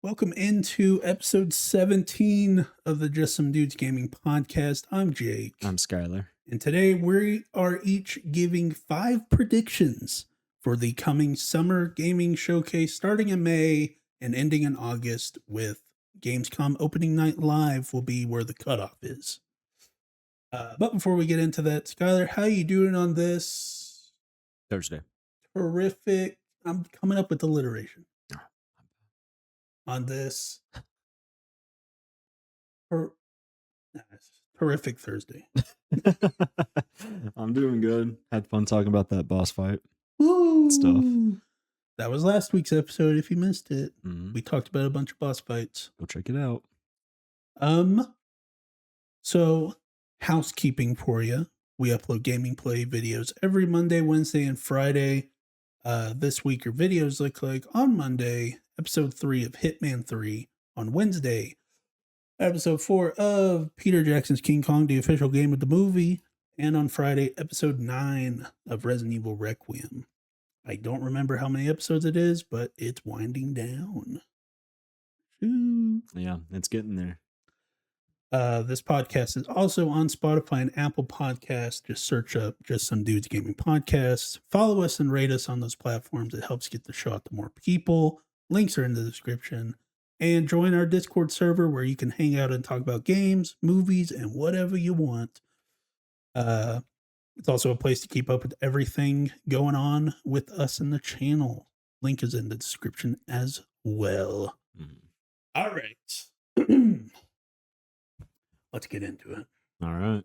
Welcome into episode 17 of the Just Some Dudes Gaming Podcast. I'm Jake. I'm Skylar. And today we are each giving 5 predictions for the coming summer gaming showcase starting in May and ending in August, with Gamescom opening night live will be where the cutoff is. But before we get into that, Skylar, how you doing on this Thursday? Terrific. I'm coming up with alliteration. On this terrific Thursday. I'm doing good. Had fun talking about that boss fight. Woo! Stuff. That was last week's episode. If you missed it, Mm-hmm. we talked about a bunch of boss fights. Go check it out. So housekeeping for you. We upload gaming play videos every Monday, Wednesday, and Friday. This week your videos look like on Monday, episode 3 of Hitman 3. On Wednesday, episode 4 of Peter Jackson's King Kong, the official game of the movie. And on Friday, episode 9 of Resident Evil Requiem. I don't remember how many episodes it is, but it's winding down. Ooh. Yeah, it's getting there. This podcast is also on Spotify and Apple Podcasts. Just search up Just Some Dudes Gaming Podcasts. Follow us and rate us on those platforms. It helps get the show out to more people. Links are in the description. And join our Discord server where you can hang out and talk about games, movies, and whatever you want. It's also a place to keep up with everything going on with us in the channel. Link is in the description as well. All right. Let's get into it. All right.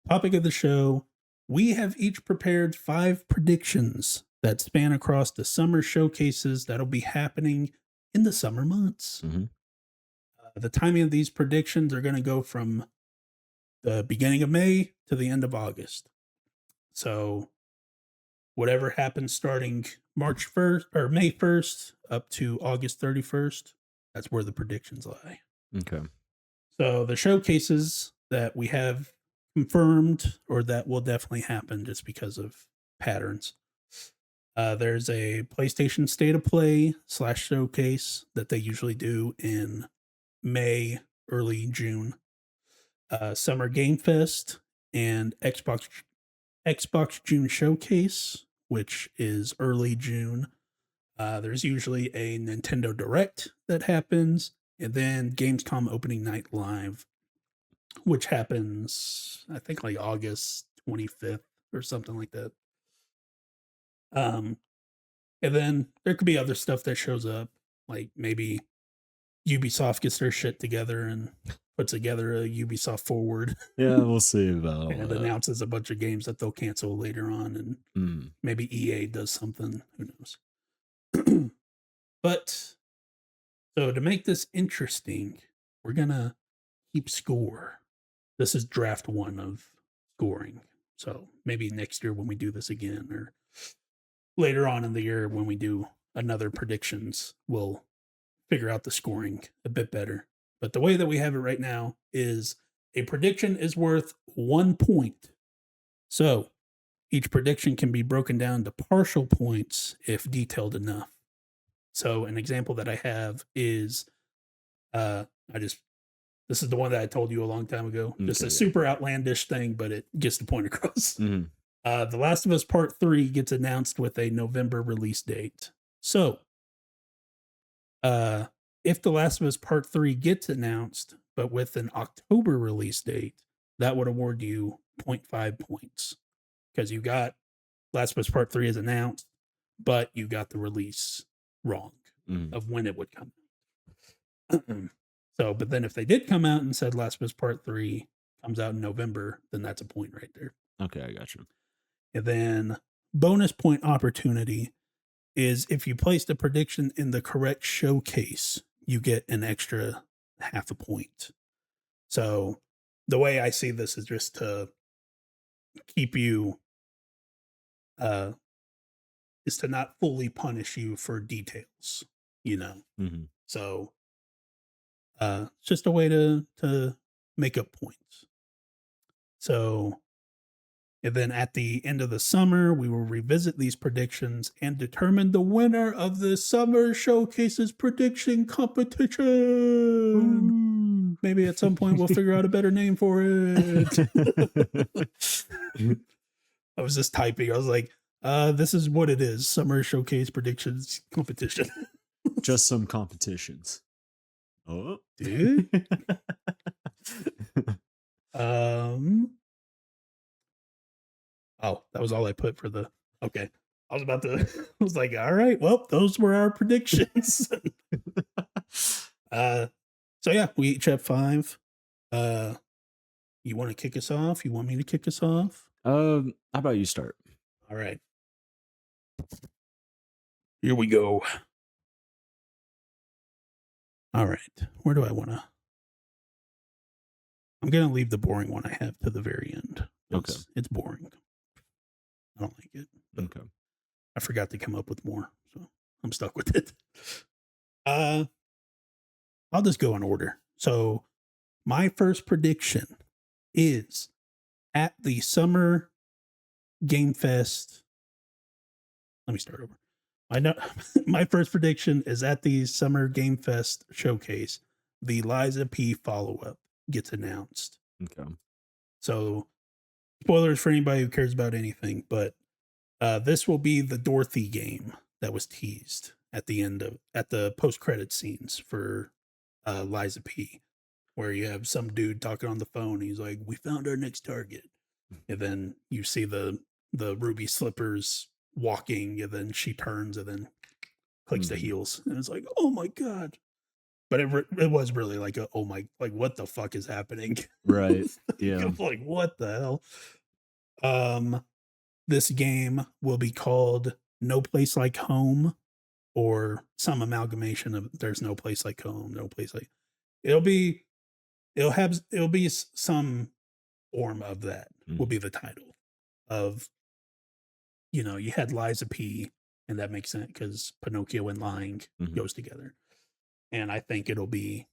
Topic of the show. We have each prepared 5 predictions that span across the summer showcases that'll be happening in the summer months. Mm-hmm. The timing of these predictions are going to go from the beginning of May to the end of August. So whatever happens starting March 1st or May 1st up to August 31st, that's where the predictions lie. Okay. So the showcases that we have confirmed or that will definitely happen just because of patterns. There's a PlayStation State of Play / showcase that they usually do in May, early June. Summer Game Fest and Xbox June Showcase, which is early June. There's usually a Nintendo Direct that happens, and then Gamescom opening night live, which happens, I think, like August 25th or something like that. And then there could be other stuff that shows up, like maybe Ubisoft gets their shit together and puts together a Ubisoft Forward. Yeah, we'll see about and announces a bunch of games that they'll cancel later on, and maybe EA does something. Who knows? But so to make this interesting, we're gonna keep score. This is draft 1 of scoring. So maybe next year when we do this again, or later on in the year when we do another predictions, we'll figure out the scoring a bit better. But the way that we have it right now is a prediction is worth 1 point. So each prediction can be broken down to partial points if detailed enough. So an example that I have is, this is the one that I told you a long time ago. Just a super outlandish thing, but it gets the point across. Mm-hmm. The Last of Us Part 3 gets announced with a November release date. So, if The Last of Us Part 3 gets announced, but with an October release date, that would award you 0.5 points. Because you got Last of Us Part 3 is announced, but you got the release wrong of when it would come out. So, but then if they did come out and said Last of Us Part 3 comes out in November, then that's a point right there. Okay, I got you. And then bonus point opportunity is if you placed a prediction in the correct showcase, you get an extra half a point. So the way I see this is just to keep you, is to not fully punish you for details, you know? Mm-hmm. So it's just a way to make up points. So And then at the end of the summer, we will revisit these predictions and determine the winner of the Summer Showcases prediction competition. Maybe at some point we'll figure out a better name for it. I was just typing. I was like, this is what it is. Summer Showcase predictions competition. Just some competitions. Oh, dude. Oh, that was all I put for the. Okay, I was about to. I was like, all right, well, those were our predictions. So yeah, we each have 5. You want to kick us off? You want me to kick us off? How about you start? All right. Here we go. All right. Where do I want to? I'm going to leave the boring one I have to the very end. Okay. It's boring. I don't like it. Okay. I forgot to come up with more, so I'm stuck with it. I'll just go in order. So my first prediction is at the Summer Game Fest. Let me start over. My first prediction is at the Summer Game Fest showcase, the Liza P follow-up gets announced. Okay. So spoilers for anybody who cares about anything, but this will be the Dorothy game that was teased at the post-credit scenes for Liza P, where you have some dude talking on the phone. He's like, "We found our next target," and then you see the ruby slippers walking, and then she turns and then clicks the heels, and it's like, "Oh my god!" But it was really like a oh my, like what the fuck is happening? Right. Yeah. Like what the hell? This game will be called No Place Like Home, or some amalgamation of There's No Place Like Home, No Place Like. It'll be some form of that. Will be the title of. You had Liza P, and that makes sense because Pinocchio and lying goes together, and I think it'll be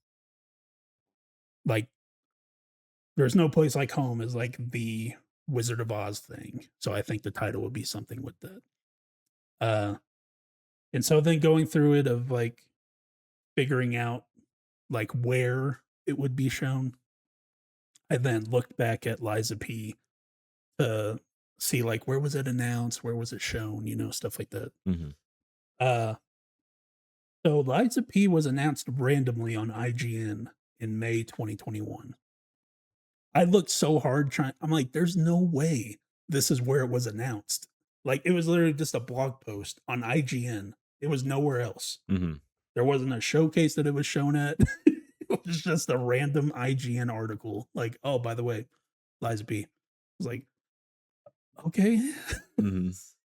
like There's No Place Like Home is like the Wizard of Oz thing, so I think the title will be something with that. And so then going through it of like figuring out like where it would be shown, I then looked back at Liza P to see like where was it announced, where was it shown, stuff like that. Uh, so Liza P was announced randomly on IGN in May 2021. I looked so hard I'm like, there's no way this is where it was announced. Like it was literally just a blog post on IGN. It was nowhere else. There wasn't a showcase that it was shown at. It was just a random IGN article. Like, oh, by the way, Liza P. I was like, okay,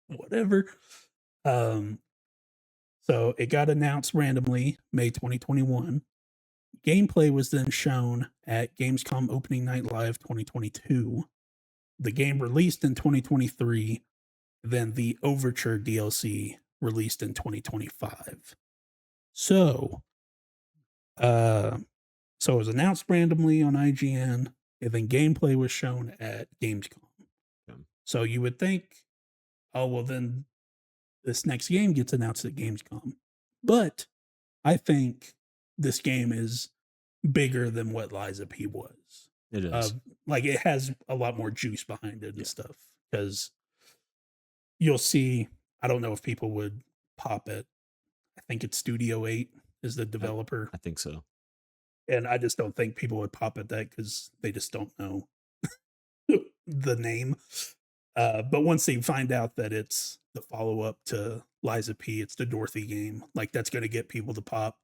whatever. So it got announced randomly May 2021. Gameplay was then shown at Gamescom Opening Night Live 2022. The game released in 2023. Then the Overture DLC released in 2025. So it was announced randomly on IGN, and then gameplay was shown at Gamescom. So you would think, oh, well, then this next game gets announced at Gamescom. But I think this game is bigger than what Liza P was. It is. Like it has a lot more juice behind it and stuff. Because you'll see, I don't know if people would pop it. I think it's Studio 8 is the developer. I think so. And I just don't think people would pop at that because they just don't know the name. But once they find out that it's the follow-up to Liza P, it's the Dorothy game, like that's going to get people to pop.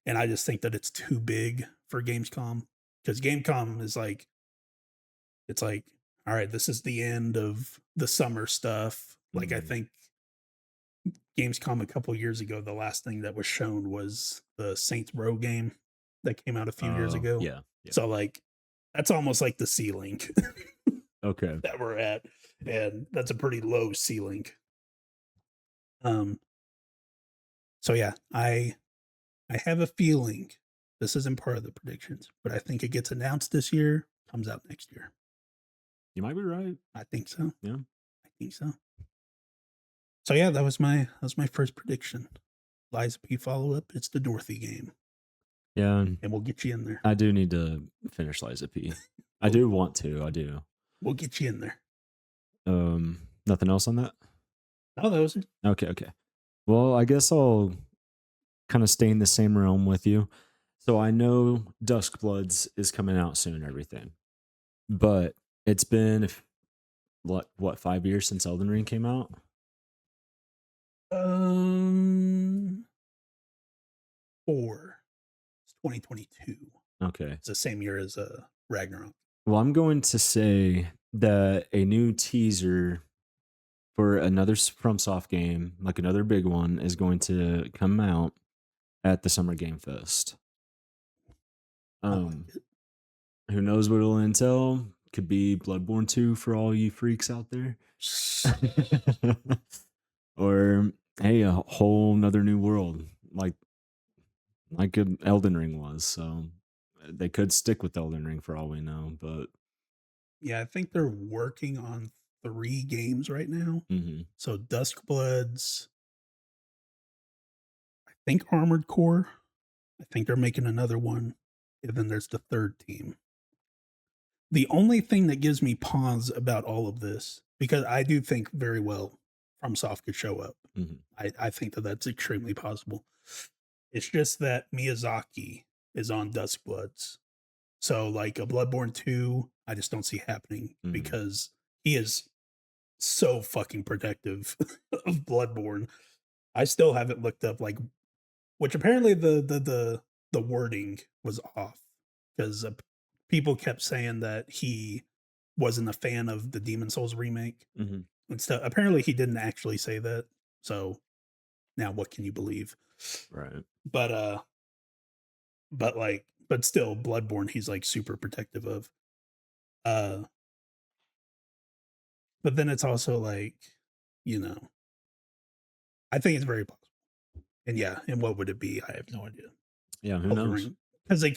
And I just think that it's too big for Gamescom, because Gamescom is like, it's like, all right, this is the end of the summer stuff. Like I think Gamescom a couple years ago, the last thing that was shown was the Saints Row game that came out a few years ago. Yeah. So like, that's almost like the ceiling Okay. that we're at. And that's a pretty low ceiling. So yeah, I have a feeling this isn't part of the predictions, but I think it gets announced this year, comes out next year. You might be right. I think so. Yeah. I think so. So yeah, that was my first prediction. Liza P follow up. It's the Dorothy game, Yeah. and we'll get you in there. I do need to finish Liza P. I do want to. I do. We'll get you in there. Nothing else on that? Oh, that was it. Okay. Well, I guess I'll kind of stay in the same realm with you. So I know Duskbloods is coming out soon and everything. But it's been what 5 years since Elden Ring came out? 4. It's 2022. Okay. It's the same year as Ragnarok. Well, I'm going to say that a new teaser for another FromSoft game, like another big one, is going to come out at the Summer Game Fest. I like it. Who knows what it'll entail? Could be Bloodborne 2 for all you freaks out there. Or hey, a whole nother new world like an Elden Ring was. So they could stick with Elden Ring for all we know. But Yeah, I think they're working on 3 games right now. So Duskbloods, I think Armored Core. I think they're making another one. And then there's the third team. The only thing that gives me pause about all of this, because I do think very well FromSoft could show up. I think that that's extremely possible. It's just that Miyazaki is on Duskbloods. So like a Bloodborne 2, I just don't see happening because he is so fucking protective of Bloodborne. I still haven't looked up like, which apparently the wording was off because people kept saying that he wasn't a fan of the Demon Souls remake and stuff. Apparently he didn't actually say that. So now what can you believe? Right. But still Bloodborne he's like super protective of. But then it's also like, I think it's very possible. And yeah, and what would it be? I have no idea. Yeah, who knows? Because it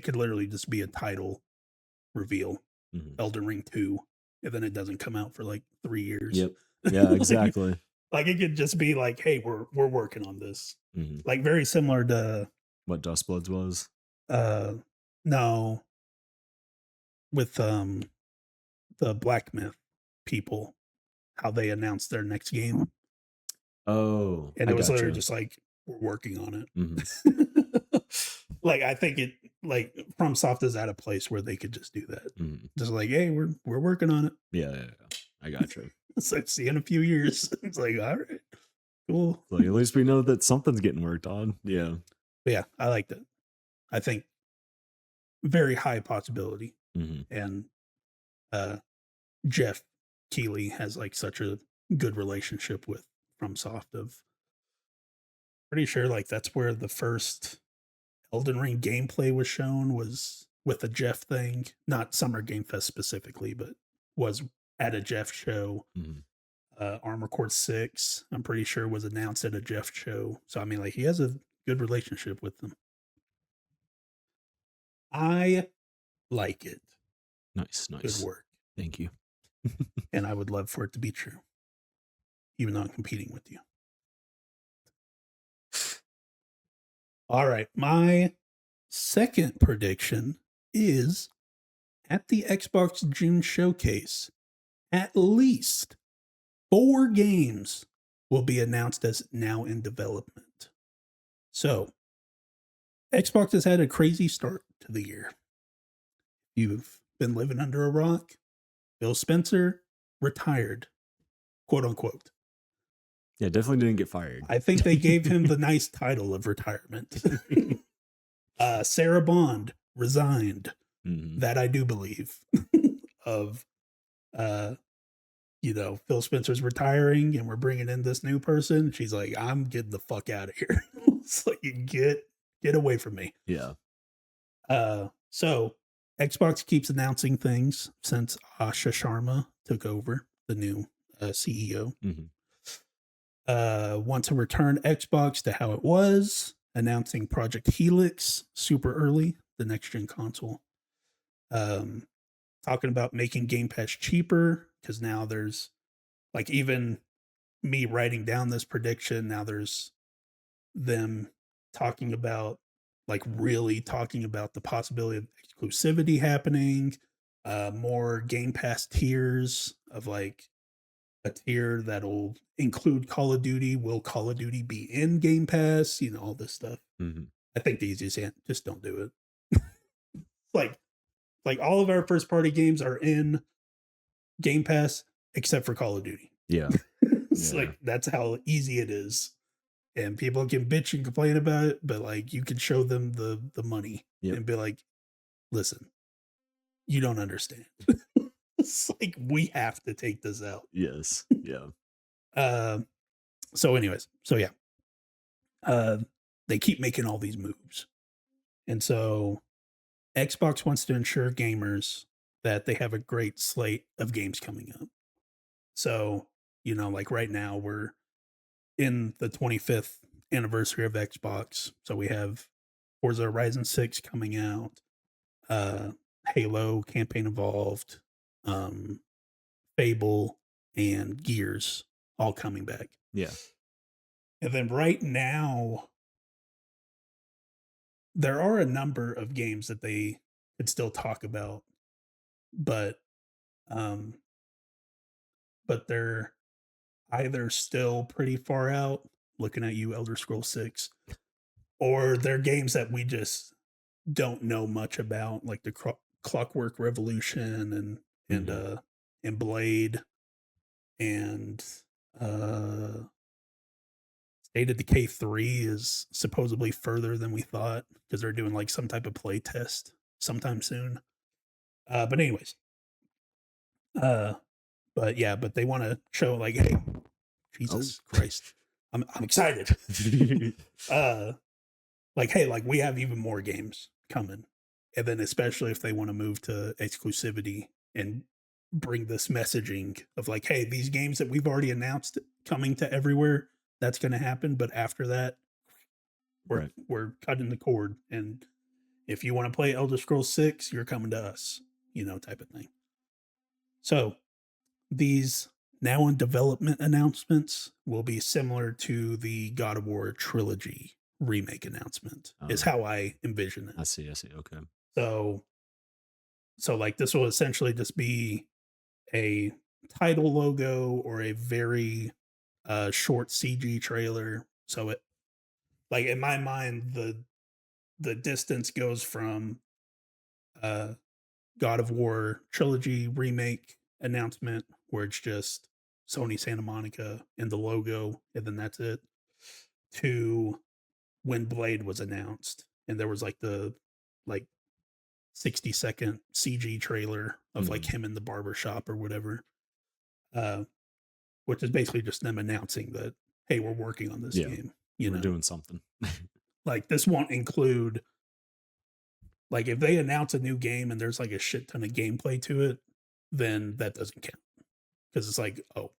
could literally just be a title reveal, Elden Ring 2, and then it doesn't come out for like 3 years. Yep. Yeah, exactly. Like it could just be like, hey, we're working on this. Like very similar to what Duskbloods was. No, with the Black Myth people, how they announced their next game. Oh, and it was literally just like, we're working on it. Like I think it like FromSoft is at a place where they could just do that. Just like, hey, we're working on it. Yeah. I got you. It's like, see you in a few years. It's like, all right, cool. Like at least we know that something's getting worked on. Yeah. But yeah, I like that. I think very high possibility. And Jeff Keighley has like such a good relationship with FromSoft of pretty sure like that's where the first Elden Ring gameplay was shown, was with a Jeff thing, not Summer Game Fest specifically, but was at a Jeff show. Armor Core 6, I'm pretty sure was announced at a Jeff show. So I mean, like he has a good relationship with them. I like it. Nice. Good work. Thank you. And I would love for it to be true, even though I'm competing with you. All right. My second prediction is at the Xbox June showcase, at least 4 games will be announced as now in development. So, Xbox has had a crazy start to the year. You've been living under a rock. Phil Spencer retired, quote unquote. Yeah, definitely didn't get fired. I think they gave him the nice title of retirement. Sarah Bond resigned. That I do believe. Of, Phil Spencer's retiring and we're bringing in this new person. She's like, I'm getting the fuck out of here. It's like, get away from me. Yeah. So Xbox keeps announcing things since Asha Sharma took over, the new CEO. Want to return Xbox to how it was, announcing Project Helix super early, the next gen console. talking about making Game Pass cheaper because now there's like even me writing down this prediction. Now there's them talking about like really talking about the possibility of exclusivity happening, more Game Pass tiers of like a tier that'll include Call of Duty. Will Call of Duty be in Game Pass? You know, all this stuff. Mm-hmm. I think the easiest answer, just don't do it. like like all of our first party games are in Game Pass except for Call of Duty. Yeah. It's like that's how easy it is. And people can bitch and complain about it, but like you can show them the money and be like, listen, you don't understand. It's like we have to take this out. Yes. Yeah. So anyways, so yeah. They keep making all these moves. And so Xbox wants to ensure gamers that they have a great slate of games coming up. So, you know, like right now we're in the 25th anniversary of Xbox. So we have Forza Horizon 6 coming out, Halo Campaign Evolved, Fable, and Gears all coming back. Yeah. And then right now, there are a number of games that they could still talk about, but they're either still pretty far out, looking at you, Elder Scrolls 6, or they're games that we just don't know much about, like the Clockwork Revolution and Blade and State of Decay 3 is supposedly further than we thought because they're doing like some type of play test sometime soon. But anyways, but yeah, but they want to show like, hey, Jesus Christ, I'm excited. Like, hey, like we have even more games coming, and then especially if they want to move to exclusivity and bring this messaging of like, hey, these games that we've already announced coming to everywhere, that's going to happen, but after that, we're cutting the cord, and if you want to play Elder Scrolls 6, you're coming to us, you know, type of thing. So these now in development announcements will be similar to the God of War trilogy remake announcement, is how I envision it. I see. Okay. So like this will essentially just be a title logo or a very short CG trailer. So it, like in my mind, the distance goes from God of War trilogy remake announcement where it's just Sony Santa Monica and the logo, and then that's it, to when Blade was announced and there was like the like 60-second CG trailer of like him in the barber shop or whatever, which is basically just them announcing that, hey, we're working on this game. We're doing something. Like this won't include, like if they announce a new game and there's like a shit ton of gameplay to it, then that doesn't count. Because it's like, oh,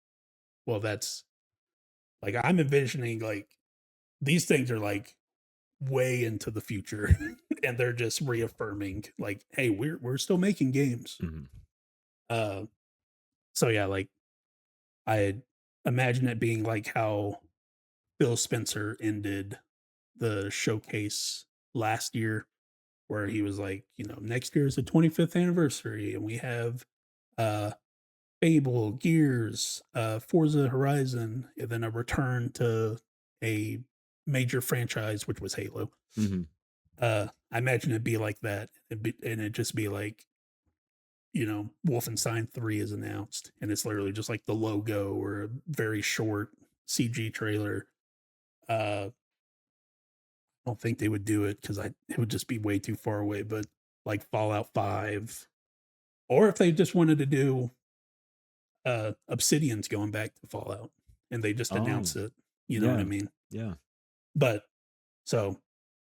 well, that's like I'm envisioning like these things are like way into the future and they're just reaffirming like, hey, we're still making games. So yeah, like I imagine it being like how Phil Spencer ended the showcase last year, where he was like, you know, next year is the 25th anniversary and we have Fable, Gears, Forza Horizon, and then a return to a major franchise, which was Halo. I imagine it'd be like that, and it'd just be like, you know, Wolfenstein 3 is announced, and it's literally just like the logo or a very short CG trailer. I don't think they would do it because it would just be way too far away. But like Fallout 5, or if they just wanted to do Obsidian's going back to Fallout and they just announce it, you know what I mean? Yeah. But so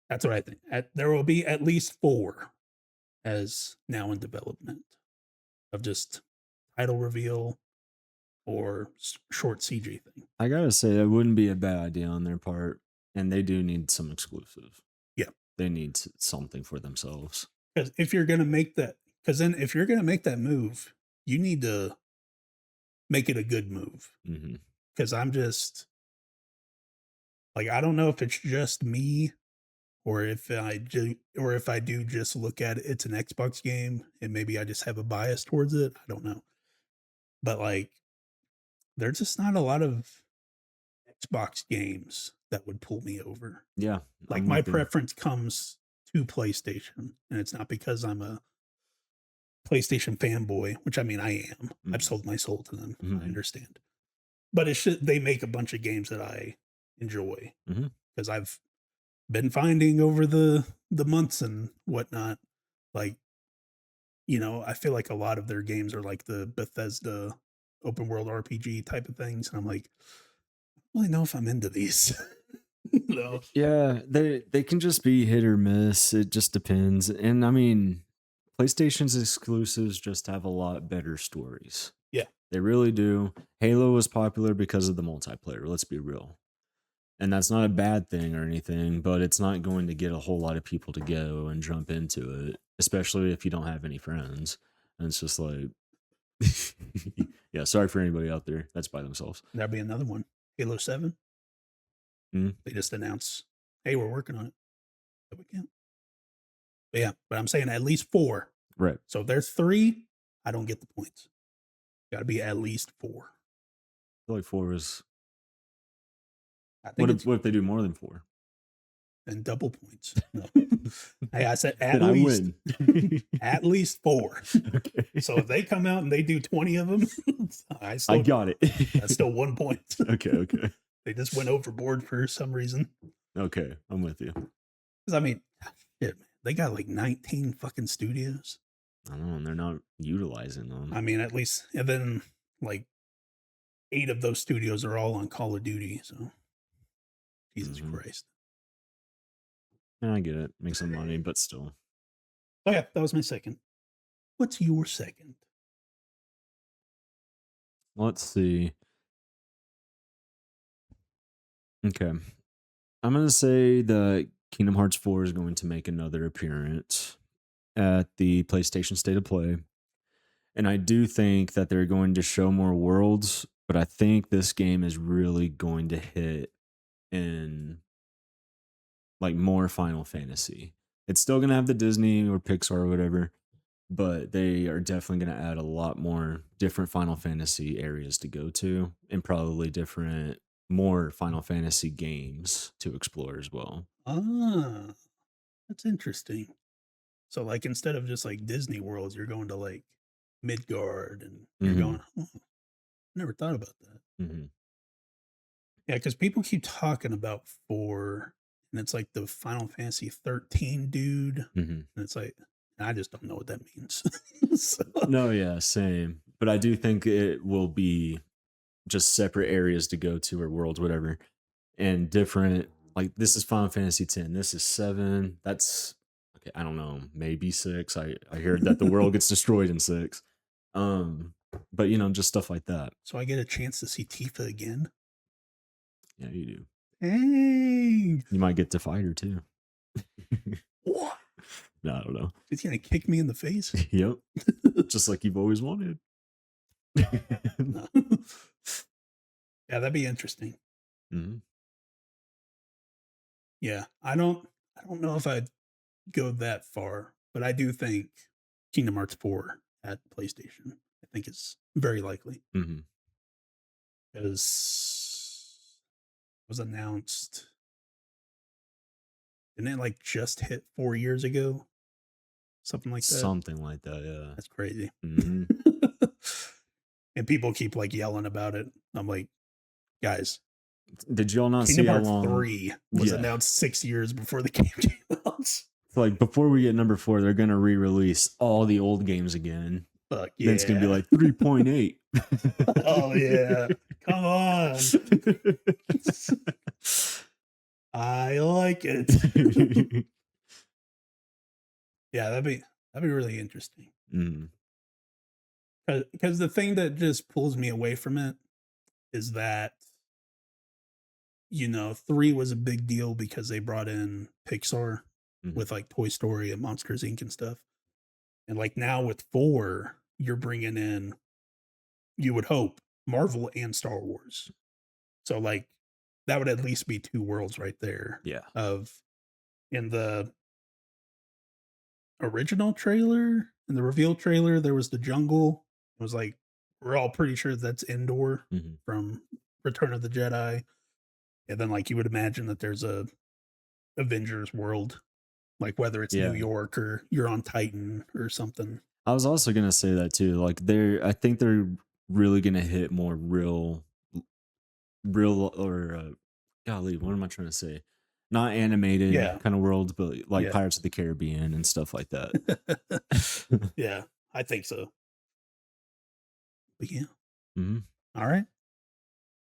that's what I think. There will be at least 4 as now in development of just title reveal or short CG thing. I gotta say that wouldn't be a bad idea on their part, and they do need some exclusive. Yeah, they need something for themselves. because if you're gonna make that, Because then if you're gonna make that move, you need to make it a good move. Mm-hmm. Because I'm just like, I don't know if it's just me or if I do just look at it, it's an Xbox game and maybe I just have a bias towards it. I don't know. But like there's just not a lot of Xbox games that would pull me over. Yeah, Like I'm my with you. preference comes to PlayStation, and it's not because I'm a PlayStation fanboy, which I mean I am. I've Mhm. sold my soul to them. I Mhm. understand. But it should they make a bunch of games that I enjoy Mhm. because I've been finding over the months and whatnot, like, I feel like a lot of their games are like the Bethesda open world RPG type of things. And I'm like, I don't really know if I'm into these. No. Yeah, they can just be hit or miss. It just depends. And I mean, PlayStation's exclusives just have a lot better stories. Yeah. They really do. Halo was popular because of the multiplayer, let's be real. And that's not a bad thing or anything, but it's not going to get a whole lot of people to go and jump into it, especially if you don't have any friends. And it's just like, yeah, sorry for anybody out there that's by themselves. That'd be another one. Halo 7. Mhm. They just announce, hey, we're working on it. But we can't. But yeah, but I'm saying at least 4. Right. So if there's 3, I don't get the points. Gotta be at least 4. I feel like 4 is. I think it's What if they do more than 4? and double points. No. Hey, I said Then at I least win. at least 4. Okay. So if they come out and they do 20 of them, I got it. that's still 1 point. Okay. They just went overboard for some reason. Okay, I'm with you. Because I mean, shit, man, they got like 19 fucking studios. I don't know, and they're not utilizing them. I mean, at least, and then like 8 of those studios are all on Call of Duty. So Jesus Mhm. Christ. And I get it. Make some money, but still. Oh yeah, that was my second. What's your second? Let's see. Okay. I'm going to say that Kingdom Hearts 4 is going to make another appearance at the PlayStation State of Play. And I do think that they're going to show more worlds, but I think this game is really going to hit in like more Final Fantasy. It's still going to have the Disney or Pixar or whatever, but they are definitely going to add a lot more different Final Fantasy areas to go to and probably different, more Final Fantasy games to explore as well. Ah, that's interesting. So like instead of just like Disney worlds, you're going to like Midgard and you're Mm-hmm. going, oh, never thought about that. Mm-hmm. Yeah, because people keep talking about 4, and it's like the Final Fantasy 13 dude. Mm-hmm. And it's like, I just don't know what that means. So, No, yeah, same. But I do think it will be just separate areas to go to or worlds, whatever, and different. Like this is Final Fantasy 10. This is 7. That's okay. I don't know. Maybe 6. I heard that the world gets destroyed in 6. But just stuff like that. so I get a chance to see Tifa again. Yeah, you do. Dang. You might get to fight her too. What? No, I don't know. She's gonna kick me in the face. Yep. Just like you've always wanted. No. Yeah, that'd be interesting. Mm-hmm. Yeah, I don't know if I'd go that far, but I do think Kingdom Hearts 4 at PlayStation, I think is very likely Mm-hmm. because it was announced. Didn't it like just hit 4 years ago? Something like that. Something like that, yeah. That's crazy. Mm-hmm. And people keep like yelling about it. I'm like, guys, Did y'all not Kingdom see how Hearts long? 3 was Yeah. announced 6 years before the game came out. Like before we get number 4, they're gonna re-release all the old games again. Fuck yeah. Then it's gonna be like 3.8. Oh yeah. Come on. I like it. Yeah, that'd be really interesting. Mm. Because the thing that just pulls me away from it is that 3 was a big deal because they brought in Pixar Mhm. with like Toy Story and Monsters Inc. and stuff. And like now with 4, you're bringing in, you would hope, Marvel and Star Wars. So like that would at least be 2 worlds right there. Yeah. Of in the original trailer, in the reveal trailer, there was the jungle. It was like we're all pretty sure that's Endor Mhm. from Return of the Jedi. And then like you would imagine that there's a Avengers world, like whether it's New Yeah. York or you're on Titan or something. I was also gonna say that too. Like I think they're really gonna hit more real or golly, what am I trying to say? Not animated Yeah. kind of world, but like Yeah. Pirates of the Caribbean and stuff like that. Yeah, I think so. But yeah. Hmm. All right.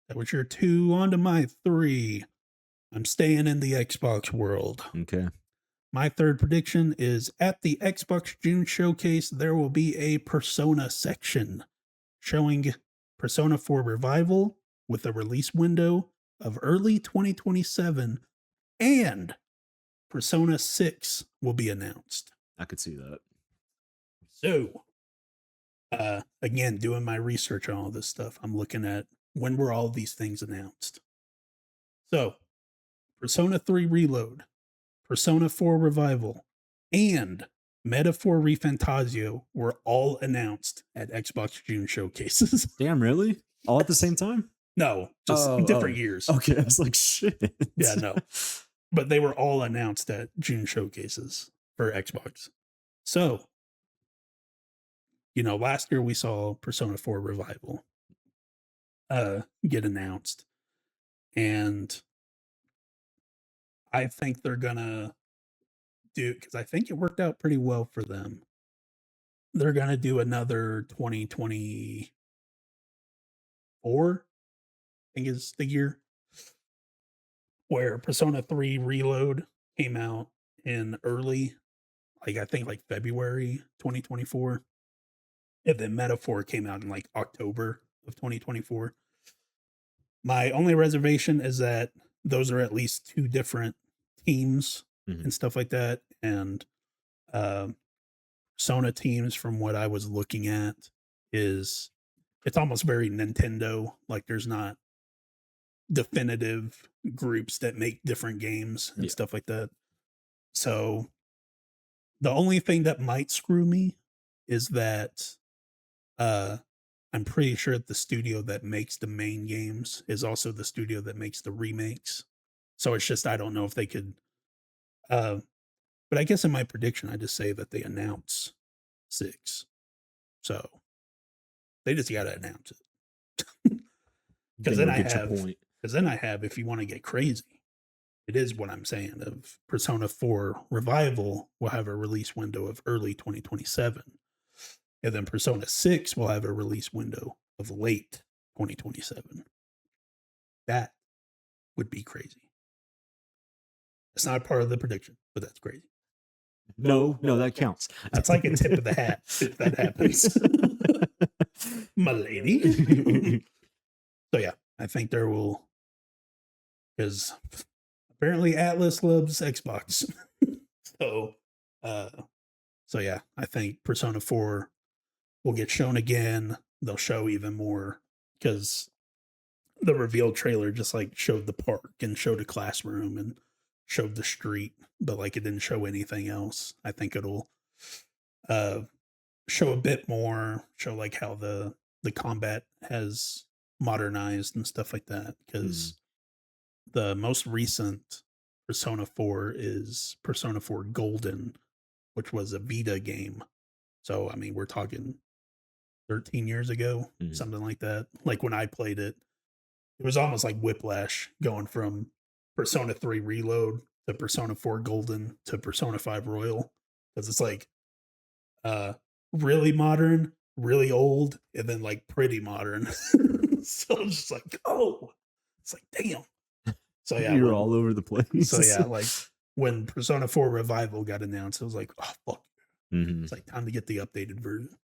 That was your 2. On to my 3. I'm staying in the Xbox world. Okay. My third prediction is at the Xbox June showcase, there will be a Persona section showing Persona 4 Revival with a release window of early 2027, and Persona 6 will be announced. I could see that. So, again, doing my research on all this stuff, I'm looking at when were all these things announced. So, Persona 3 Reload, Persona 4 Revival, and Metaphor ReFantazio were all announced at Xbox June showcases. Damn, really? All at the same time? No, just different years. Okay, I was like, shit. Yeah, no. But they were all announced at June showcases for Xbox. So, last year we saw Persona 4 Revival get announced. And I think they're gonna do, because I think it worked out pretty well for them. They're gonna do another 2024, I think is the year, where Persona 3 Reload came out in early, like I think like February 2024. And then Metaphor came out in like October of 2024. My only reservation is that those are at least 2 different teams Mhm. and stuff like that. And Persona teams, from what I was looking at, it's almost very Nintendo. Like there's not definitive groups that make different games and Yeah. stuff like that. So the only thing that might screw me is that uh I'm pretty sure the studio that makes the main games is also the studio that makes the remakes. So it's just I don't know if they could uh but I guess in my prediction I just say that they announce 6. So they just got to announce it. Cuz Then you'll get your point. if you want to get crazy, it is what I'm saying of Persona 4 Revival will have a release window of early 2027. And then Persona 6 will have a release window of late 2027. That would be crazy. It's not part of the prediction, but that's crazy. No, that counts. That's like a tip of the hat if that happens. My lady. So yeah, I think there will, because apparently Atlas loves Xbox. so so yeah, I think Persona 4 will get shown again. They'll show even more, because the reveal trailer just like showed the park and showed a classroom and showed the street, but like it didn't show anything else. I think it'll uh show a bit more, show like how the combat has modernized and stuff like that, because the most recent Persona 4 is Persona 4 Golden, which was a Vita game. So I mean, we're talking 13 years ago, something like that. Like when I played it, it was almost like whiplash going from Persona 3 Reload to Persona 4 Golden to Persona 5 Royal, because it's like really modern, really old, and then like pretty modern. So it's just like, oh, it's like, damn. So yeah, You're all over the place. So yeah, like when Persona 4 Revival got announced, I was like, oh fuck. It's like time to get the updated version.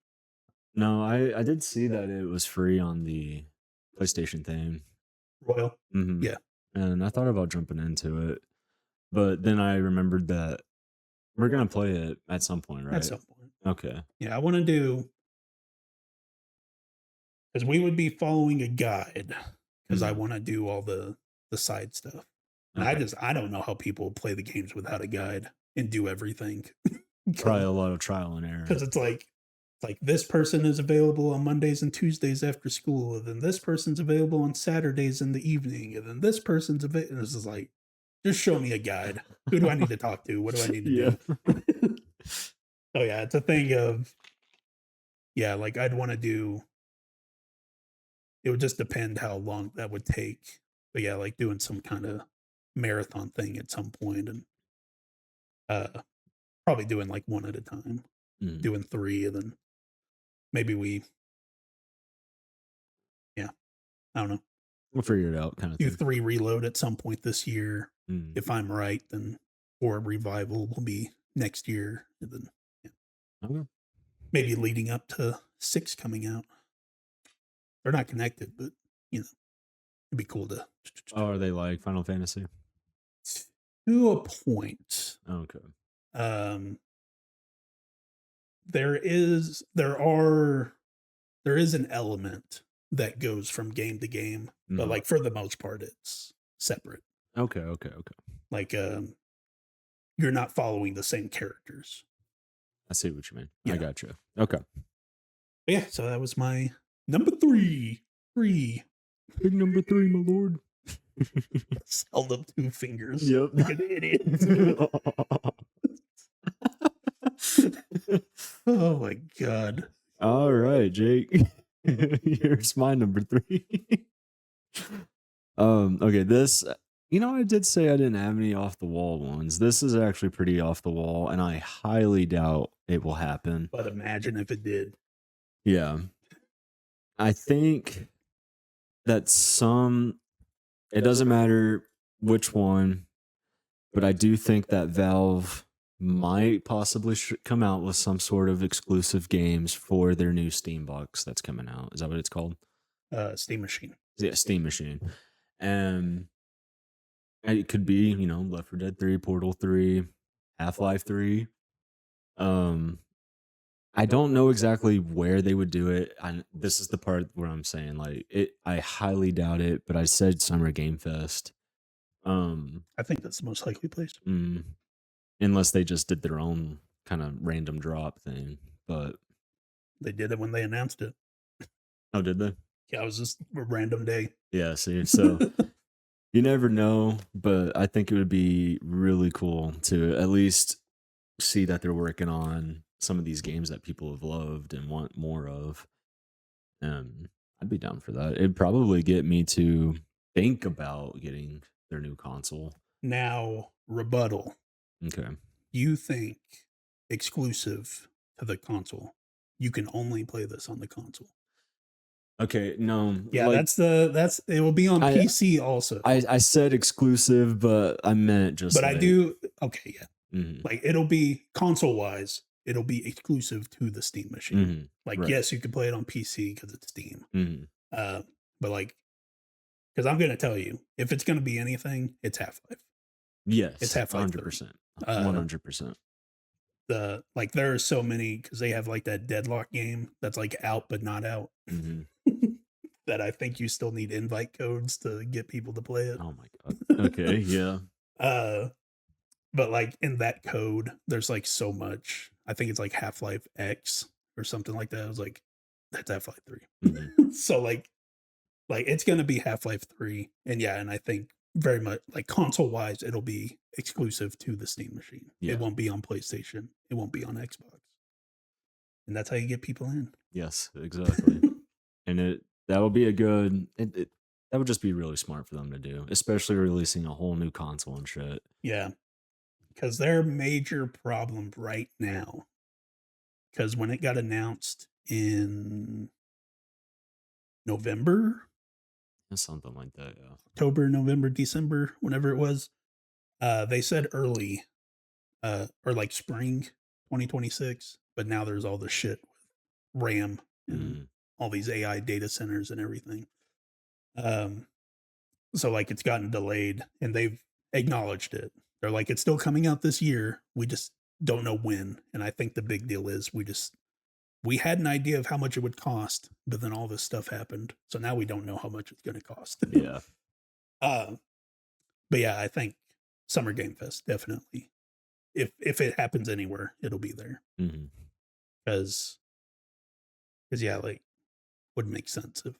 No, I did see that it was free on the PlayStation thing. Royal. Mhm. Yeah. And I thought about jumping into it, but then I remembered that we're gonna play it at some point, right? At some point. Okay. Yeah, I want to do, because we would be following a guide, because I Mhm. want to do all the side stuff. And Okay. I don't know how people play the games without a guide and do everything. Probably a lot of trial and error. Because it's like this person is available on Mondays and Tuesdays after school, and then this person's available on Saturdays in the evening, and then this person's available. This is like, just show me a guide. Who do I need to talk to? What do I need to Yeah. do? Oh yeah, it's a thing of, yeah, like I'd want to do. It would just depend how long that would take. But yeah, like doing some kind of marathon thing at some point, and uh probably doing like one at a time, Mm. doing three, and then maybe yeah, I don't know, We'll figure it out, kind of do thing. 3 reload at some point this year. Mm. If I'm right, then 4 revival will be next year, and then yeah, Okay. maybe leading up to 6 coming out. They're not connected, but you know, it'd be cool to Oh, are they like Final Fantasy? to a point. Okay. Um, there is an element that goes from game to game, but Mhm. like for the most part, it's separate. Okay. Okay. Okay. Like you're not following the same characters. I see what you mean. I Yeah. got you. Okay. But yeah, so that was my number 3. 3. Big number 3, my lord. Held up 2 fingers. Yep. Like an idiot. Oh my god. All right, Jake. Here's my number 3. Okay, this I did say I didn't have any off the wall ones. This is actually pretty off the wall, and I highly doubt it will happen. But imagine if it did. Yeah. I think that it doesn't matter which one, but I do think that Valve might possibly come out with some sort of exclusive games for their new Steam box that's coming out. Is that what it's called? Steam Machine. Yeah, Steam Machine. And it could be, Left 4 Dead 3, Portal 3, Half-Life 3. I don't know exactly where they would do it. This is the part where I'm saying like I highly doubt it, but I said Summer Game Fest. I think that's the most likely place. Unless they just did their own kind of random drop thing, but They did it when they announced it. oh, did they? Yeah, it was just a random day. Yeah, see, so you never know, but I think it would be really cool to at least see that they're working on some of these games that people have loved and want more of. I'd be down for that. It'd probably get me to think about getting their new console. Now, rebuttal. Okay. You think exclusive to the console, you can only play this on the console. Okay, no. Yeah, like, that's it will be on PC also. I said exclusive, but I meant just But I do okay, yeah. Mhm. Like it'll be console wise, it'll be exclusive to the Steam machine. Mhm. Like Right. yes, you can play it on PC because it's Steam. Mhm. But like, because I'm gonna tell you, if it's gonna be anything, it's Half-Life. Yes, It's Half-Life 3. 100%. 100%. There are so many because they have like that Deadlock game that's like out but not out. Mhm. That I think you still need invite codes to get people to play it. Oh my god. Okay, yeah. But like in that code, there's like so much. I think it's like Half-Life X or something like that. I was like, that's Half-Life 3. Mhm. So like it's gonna be Half-Life 3. And yeah, and I think very much like console wise, it'll be exclusive to the Steam machine. Yeah. It won't be on PlayStation. It won't be on Xbox. And that's how you get people in. Yes, exactly. And that would be a good that would just be really smart for them to do, especially releasing a whole new console and shit. Yeah. Because their major problem right now, because when it got announced in November, Something like that, yeah. October, November, December, whenever it was, they said early, or like spring 2026, but now there's all the shit with RAM and all these AI data centers and everything. So like it's gotten delayed and they've acknowledged it. They're like, it's still coming out this year. We just don't know when. And I think the big deal is we had an idea of how much it would cost, but then all this stuff happened. So now we don't know how much it's going to cost. Yeah. uh, but yeah, I think Summer Game Fest definitely. If it happens anywhere, it'll be there Mhm. because yeah, like wouldn't make sense if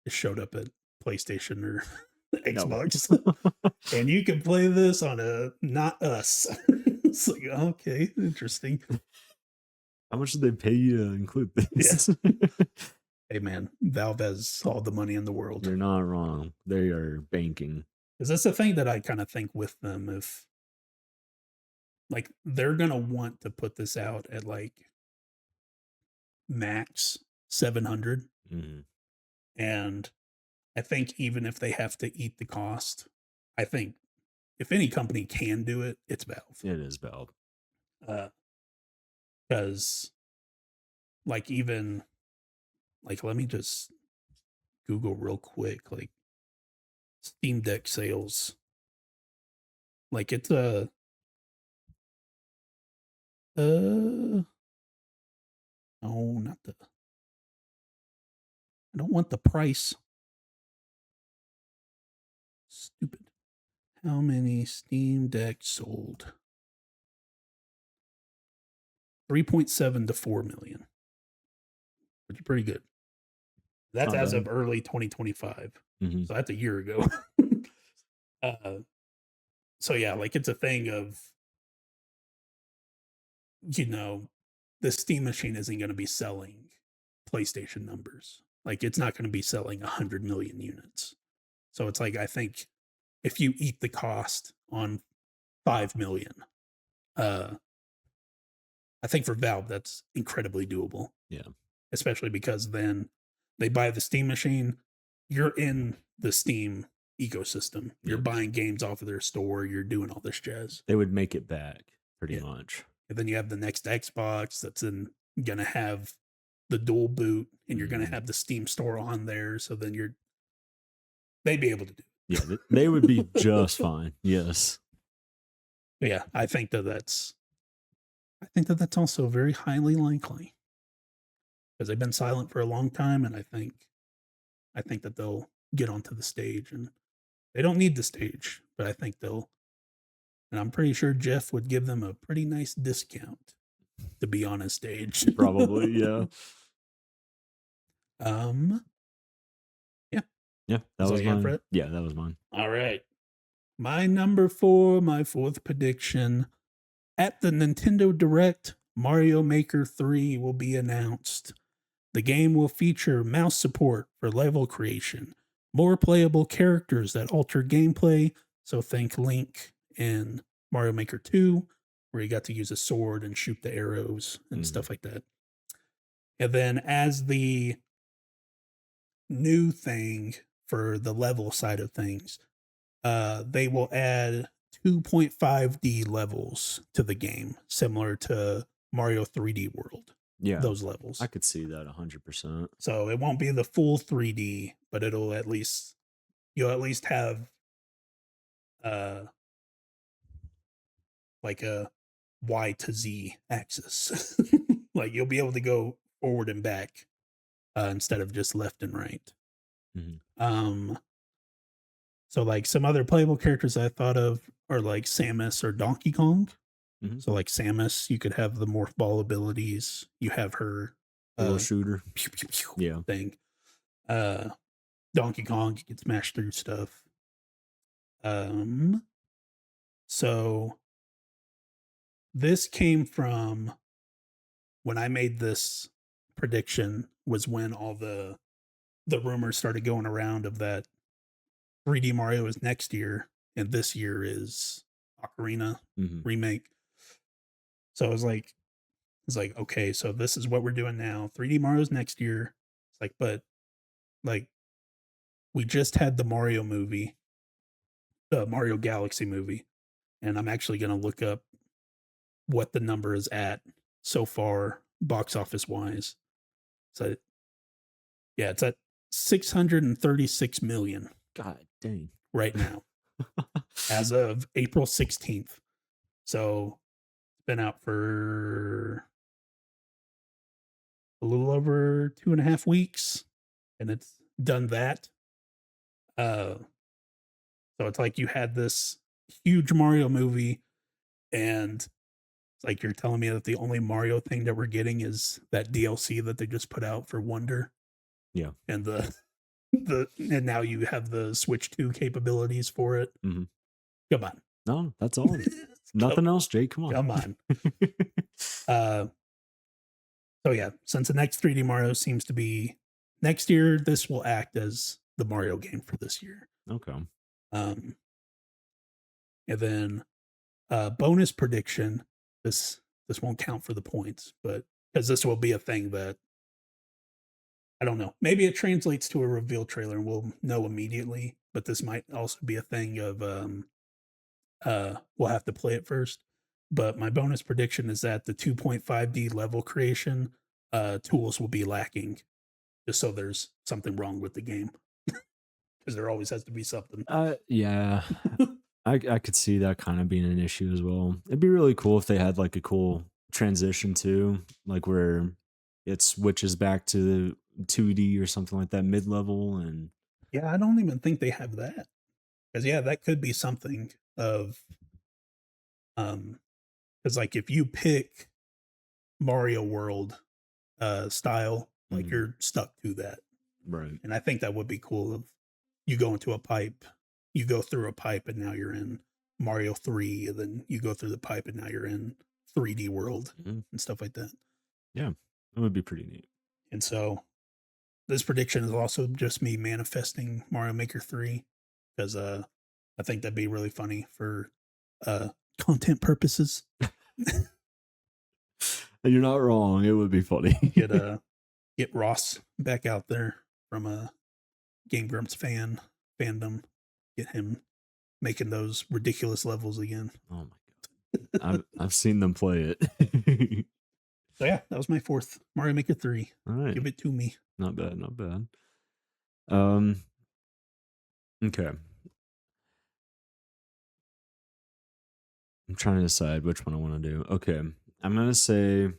it showed up at PlayStation or No. Xbox and you can play this on a not us. It's like okay, interesting. How much did they pay you to include this? Hey man, Valve has all the money in the world. You're not wrong. They are banking. Because that's the thing that I kind of think with them. If like they're gonna want to put this out at like max 700, Mhm. and I think even if they have to eat the cost, I think if any company can do it, it's Valve. It is Valve. Because like even like let me just Google real quick, like Steam Deck sales. Like it's a no, not the I don't want the price. Stupid. How many Steam Decks sold? 3.7 to 4 million, which is pretty good. That's Not as bad. of early 2025. Mhm. So that's a year ago. uh, so yeah, like it's a thing of, you know, the Steam machine isn't going to be selling PlayStation numbers. Like it's not going to be selling 100 million units. So it's like, I think if you eat the cost on 5 million, uh, I think for Valve, that's incredibly doable. Yeah. Especially because then they buy the Steam machine, you're in the Steam ecosystem. You're Yep. buying games off of their store, you're doing all this jazz. They would make it back pretty Yeah. much. And then you have the next Xbox that's going to have the dual boot and you're going to Mhm. have the Steam store on there. So then they'd be able to do it. Yeah, they would be just fine. Yes. But yeah, I think that's also very highly likely because they've been silent for a long time. And I think that they'll get onto the stage and they don't need the stage, but I think they'll. And I'm pretty sure Jeff would give them a pretty nice discount to be on his stage. Probably, yeah. Yeah. Yeah, that Is was all you have, mine. Fred? Yeah, that was mine. All right. My number 4, my fourth prediction. At the Nintendo Direct, Mario Maker 3 will be announced. The game will feature mouse support for level creation, more playable characters that alter gameplay. So think Link in Mario Maker 2, where you got to use a sword and shoot the arrows and stuff like that. And then as the new thing for the level side of things, they will add 2.5D levels to the game, similar to Mario 3D World. Yeah, Those levels. I could see that 100%. So it won't be the full 3D, but you'll at least have like a Y to Z axis. Like you'll be able to go forward and back instead of just left and right. Mhm. So like some other playable characters I thought of are like Samus or Donkey Kong. Mhm. So like Samus, you could have the morph ball abilities. You have her Little shooter. pew, pew, pew Yeah. thing. Donkey Kong, you can smash through stuff. So this came from when I made this prediction was when all the rumors started going around of that 3D Mario is next year and this year is Ocarina Mhm. remake. So it's like okay, so this is what we're doing now. 3D Mario's next year. It's like, but like we just had the Mario movie, the Mario Galaxy movie, and I'm actually going to look up what the number is at so far box office wise. So yeah, it's at 636 million God dang. right now as of April 16th. So been out for a little over 2.5 weeks, and it's done that. Uh, so it's like you had this huge Mario movie, and it's like you're telling me that the only Mario thing that we're getting is that DLC that they just put out for Wonder, Yeah. and and now you have the Switch 2 capabilities for it. Mhm. Come on. No, that's all. Nothing else, Jake. Come on. Come on. So yeah, since the next 3D Mario seems to be next year, this will act as the Mario game for this year. Okay. And then bonus prediction. This won't count for the points, but because this will be a thing that I don't know. Maybe it translates to a reveal trailer and we'll know immediately. But this might also be a thing of we'll have to play it first. But my bonus prediction is that the 2.5D level creation tools will be lacking, just so there's something wrong with the game. Because there always has to be something. Yeah. I could see that kind of being an issue as well. It'd be really cool if they had like a cool transition too, like where it switches back to 2D or something like that mid level. And Yeah, I don't even think they have that. Because yeah, that could be something of because like if you pick Mario World style, like you're stuck to that. right. And I think that would be cool if you go into a pipe, you go through a pipe and now you're in Mario 3, and then you go through the pipe and now you're in 3D World and stuff like that. Yeah, it would be pretty neat. And so this prediction is also just me manifesting Mario Maker 3 because I think that'd be really funny for content purposes. You're not wrong. It would be funny. Get Ross back out there from a Game Grumps fandom. Get him making those ridiculous levels again. Oh my god, I've seen them play it. So yeah, that was my fourth Mario Maker 3. All right, Give it to me. not bad, not bad. Okay. I'm trying to decide which one I want to do. Okay, I'm gonna say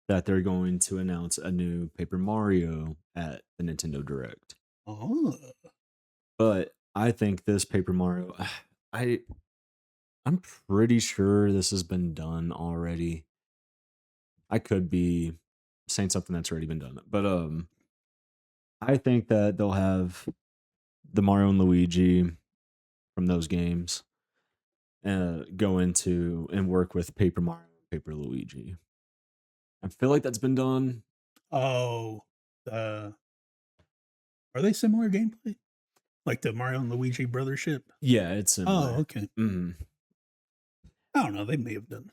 that they're going to announce a new Paper Mario at the Nintendo Direct. Oh, But I think this Paper Mario, I'm pretty sure this has been done already. I could be saying something that's already been done, but I think that they'll have the Mario and Luigi from those games go into and work with Paper Mario and Paper Luigi. I feel like that's been done. are they similar gameplay? Like the Mario and Luigi brothership? Yeah, it's similar. Oh, okay. Mm-hmm. I don't know. They may have done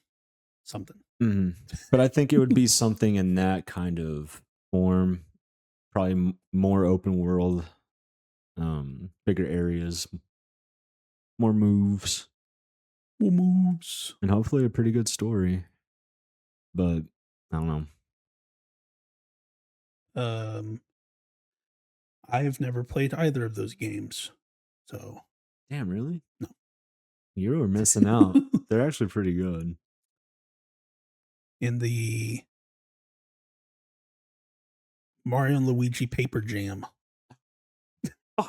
something. Mm-hmm. But I think it would be something in that kind of form, probably more open world, bigger areas, more moves, and hopefully a pretty good story. But I don't know. I've never played either of those games, so Damn, really? no. You were missing out. They're actually pretty good. In the Mario and Luigi Paper Jam. Well,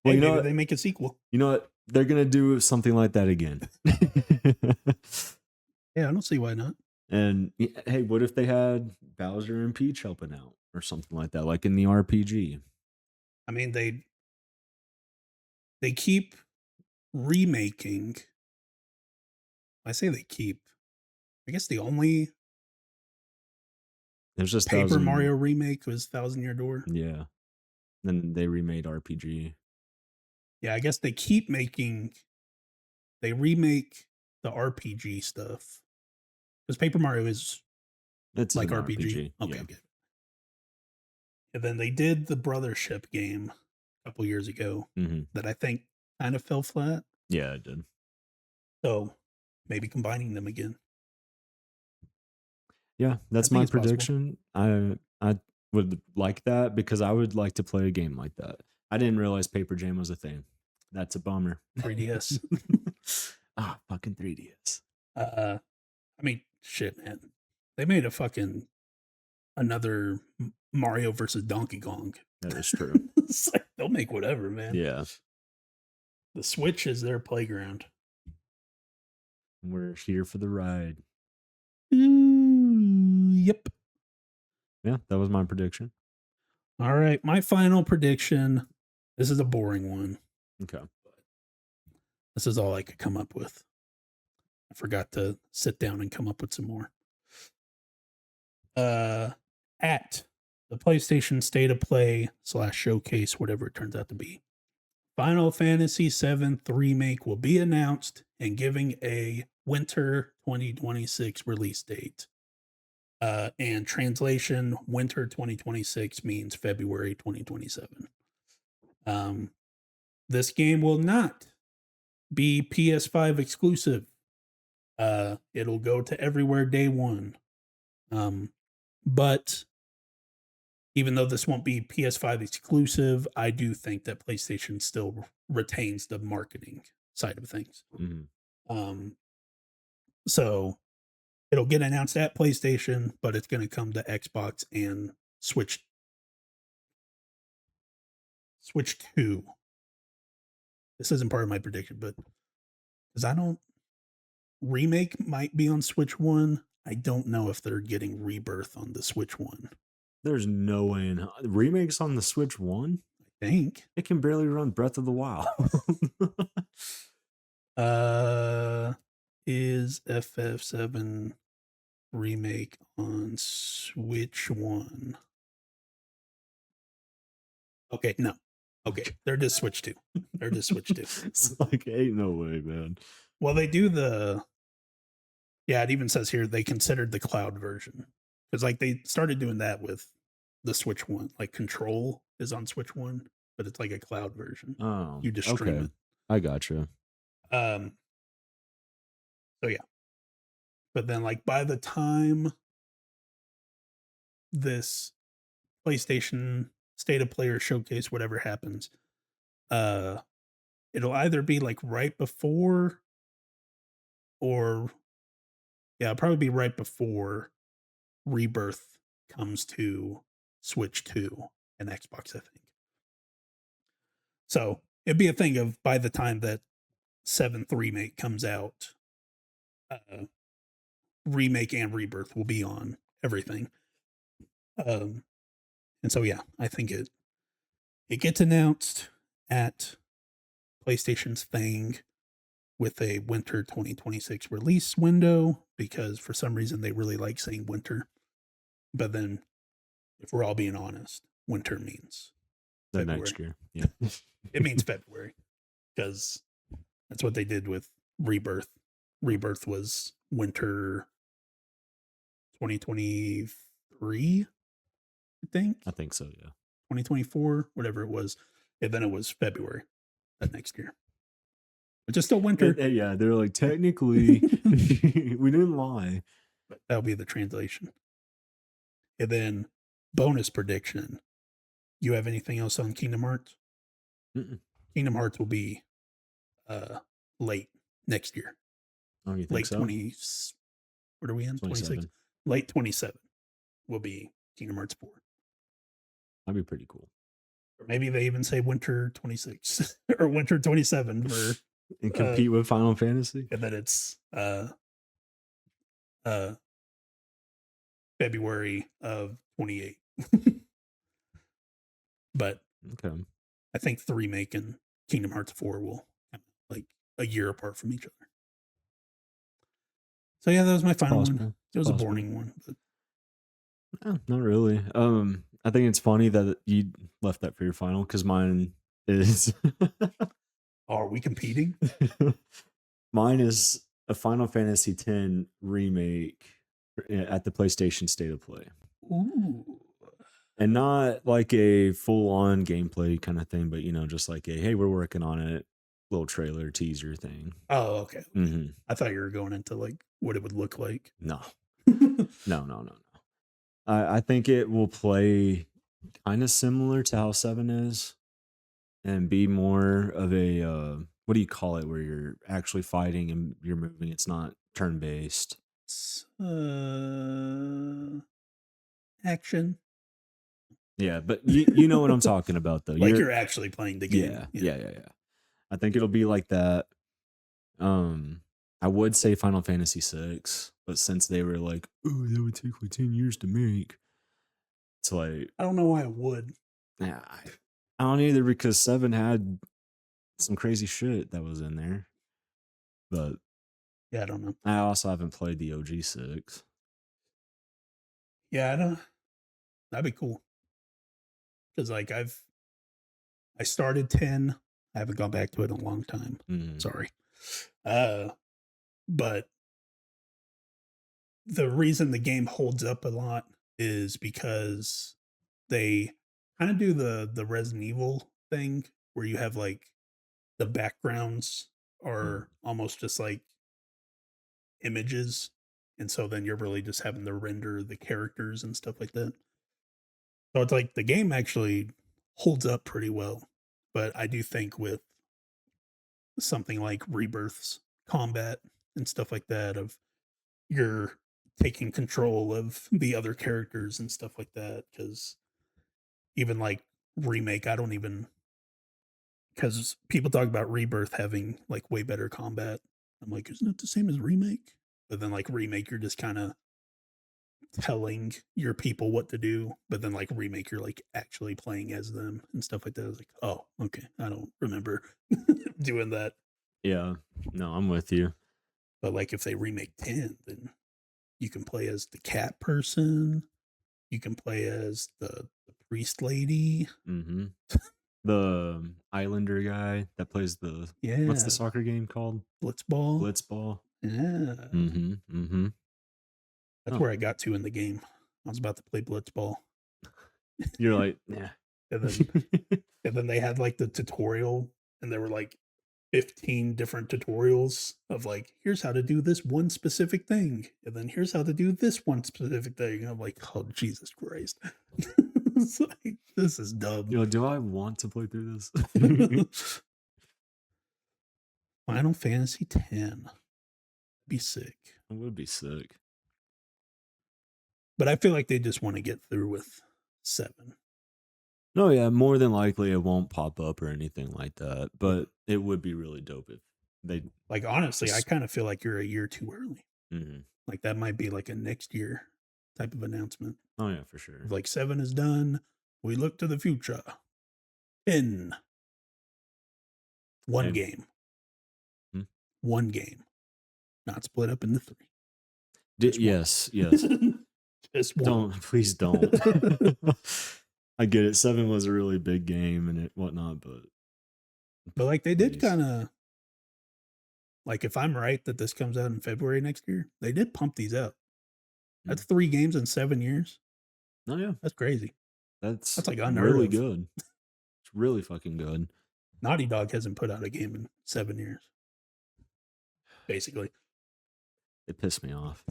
Hey, you know maybe what? they make a sequel. You know what? They're gonna do something like that again. Yeah, I don't see why not. And hey, what if they had Bowser and Peach helping out or something like that, like in the RPG? I mean, they keep remaking. I say they keep. I guess the only There's just Paper Mario remake was Thousand Year Door. Yeah. Then they remade RPG. Yeah, I guess they keep making. They remake the RPG stuff because Paper Mario is It's like an RPG. Okay, yeah. good. And then they did the Brothership game a couple years ago that I think kind of fell flat. Yeah, it did. So maybe combining them again. Yeah, that's my prediction. I would like that because I would like to play a game like that. I didn't realize Paper Jam was a thing. That's a bummer. 3DS. Ah, fucking 3DS. I mean, shit, man. They made a fucking another Mario versus Donkey Kong. That is true. It's like, they'll make whatever, man. Yeah. The Switch is their playground. We're here for the ride. Yep. Yeah, that was my prediction. All right. My final prediction. This is a boring one. Okay. This is all I could come up with. I forgot to sit down and come up with some more. At the PlayStation State of Play / Showcase, whatever it turns out to be, Final Fantasy VII Remake will be announced and giving a winter 2026 release date. And translation, winter 2026 means February 2027. This game will not be PS5 exclusive. It'll go to everywhere day one. But even though this won't be PS5 exclusive, I do think that PlayStation still retains the marketing side of things. Mm-hmm. So it'll get announced at PlayStation, but it's going to come to Xbox and Switch 2. This isn't part of my prediction, but because Remake might be on Switch 1. I don't know if they're getting Rebirth on the Switch 1. There's no way in remakes on the Switch 1? I think. It can barely run Breath of the Wild. Is FF7 Remake on Switch 1? Okay, no. Okay, they're just Switch 2. They're just Switch 2. It's like, ain't no way, man. Well, they do yeah, it even says here they considered the cloud version. Because like they started doing that with the Switch 1. Like Control is on Switch 1, but it's like a cloud version. Oh, You just stream it. I gotcha. So yeah. But then like by the time this PlayStation State of Play or Showcase, whatever happens, it'll either be like right before or it'll probably be right before Rebirth comes to Switch 2 and Xbox, I think. So it'd be a thing of by the time that 7th Remake comes out, Remake and Rebirth will be on everything. And so yeah, I think it gets announced at PlayStation's thing with a winter 2026 release window because for some reason they really like saying winter. But then, if we're all being honest, winter means the February. Next year. Yeah. It means February because that's what they did with Rebirth. Rebirth was winter 2023, I think. I think so, yeah. 2024, whatever it was. And then it was February that next year. Which is still winter. Yeah, they're like, technically, we didn't lie. But that'll be the translation. And then, bonus prediction. You have anything else on Kingdom Hearts? Mm-mm. Kingdom Hearts will be late next year. Oh, you think late so? 20. What are we in? 26. Late 27 will be Kingdom Hearts 4. That'd be pretty cool. Or maybe they even say winter 26 or winter 27 for and compete with Final Fantasy. And then it's February of 28. But okay, I think the remake and Kingdom Hearts 4 will like a year apart from each other. So yeah, that was my final one. It was a boring one, but no, not really. I think it's funny that you left that for your final because mine is. Are we competing? Mine is a Final Fantasy X remake at the PlayStation State of Play. Ooh. And not like a full-on gameplay kind of thing, but, you know, just like a, hey, we're working on it, little trailer teaser thing. Oh, okay. Mm-hmm. I thought you were going into like what it would look like. No. No. I think it will play kind of similar to how 7 is and be more of a, what do you call it, where you're actually fighting and you're moving. It's not turn-based. It's, action. Yeah, but you know what I'm talking about though. Like you're actually playing the game. Yeah. I think it'll be like that. I would say Final Fantasy VI, but since they were like, oh, that would take like 10 years to make, it's like, I don't know why it would. yeah, I don't either, because 7 had some crazy shit that was in there. But Yeah, I don't know. I also haven't played the OG 6. Yeah, I don't. That'd be cool. Because like I started 10. I haven't gone back to it in a long time. Mm. Sorry. But the reason the game holds up a lot is because they kind of do the Resident Evil thing where you have like the backgrounds are almost just like images, and so then you're really just having to render the characters and stuff like that. So it's like the game actually holds up pretty well, but I do think with something like Rebirth's combat and stuff like that, of you're taking control of the other characters and stuff like that, because even like Remake, I don't even, because people talk about Rebirth having like way better combat. I'm like, isn't it the same as Remake? But then like Remake, you're just kind of telling your people what to do, but then like Remake, you're like actually playing as them and stuff like that. I was like, oh, okay, I don't remember doing that. Yeah, no, I'm with you. But like if they remake 10, then you can play as the cat person, you can play as the priest lady. Mm-hmm. The Islander guy that plays the what's the Yeah, soccer game called? Blitzball. Blitzball. Yeah, Mm-hmm. that's where I got to in the game. I was about to play Blitzball, You're like, yeah. and then they had like the tutorial, and there were like 15 different tutorials of like, here's how to do this one specific thing, and then here's how to do this one specific thing. And I'm like, oh Jesus Christ. It's like, this is dumb. You know, do I want to play through this? Final Fantasy 10. Be sick. It would be sick. But I feel like they just want to get through with 7. No, yeah, more than likely it won't pop up or anything like that. But it would be really dope if they, like, honestly, I kind of feel like you're a year too early. Mm-hmm. Like that might be like a next year type of announcement. Oh yeah, for sure. Like 7 is done. We look to the future. 10. One game. Hmm? One game. Not split up into 3. Yes. Just one. Please don't. I get it. 7 was a really big game and it whatnot, but like they did kind of, like if I'm right that this comes out in February next year, they did pump these out. That's 3 games in 7 years. Oh yeah, that's crazy. That's like unheard really of. good. It's really fucking good. Naughty Dog hasn't put out a game in 7 years. Basically. It pissed me off.